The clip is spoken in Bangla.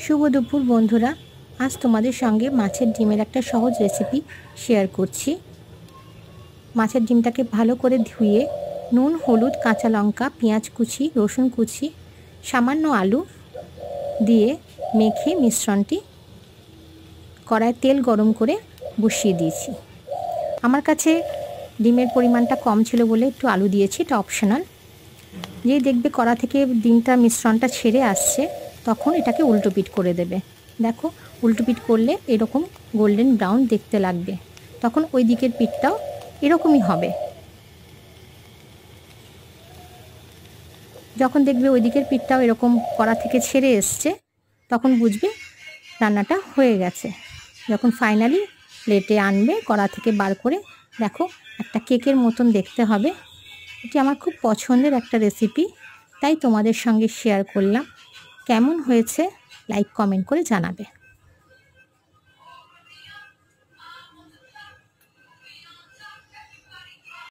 শুভ দুপুর বন্ধুরা, আজ তোমাদের সঙ্গে মাছের ডিমের একটা সহজ রেসিপি শেয়ার করছি। মাছের ডিমটাকে ভালো করে ধুয়ে নুন, হলুদ, কাঁচা লঙ্কা, পেঁয়াজ কুচি, রসুন কুচি, সামান্য আলু দিয়ে মেখে মিশ্রণটি কড়ায় তেল গরম করে বসিয়ে দিয়েছি। আমার কাছে ডিমের পরিমাণটা কম ছিল বলে একটু আলু দিয়েছি, এটা অপশনাল। যেই দেখবে কড়া থেকে ডিমটা মিশ্রণটা ছেড়ে আসছে তখন এটাকে উল্টোপিট করে দেবে। দেখো, উল্টোপিট করলে এরকম গোল্ডেন ব্রাউন দেখতে লাগবে, তখন ওই দিকের পিঠটাও এরকমই হবে। যখন দেখবে ওই দিকের পিঠটাও এরকম কড়া থেকে ছেড়ে এসছে তখন বুঝবে রান্নাটা হয়ে গেছে। যখন ফাইনালি প্লেটে আনবে কড়া থেকে বার করে, দেখো একটা কেকের মতন দেখতে হবে। এটি আমার খুব পছন্দের একটা রেসিপি, তাই তোমাদের সঙ্গে শেয়ার করলাম। কেমন হয়েছে লাইক কমেন্ট করে জানাবে।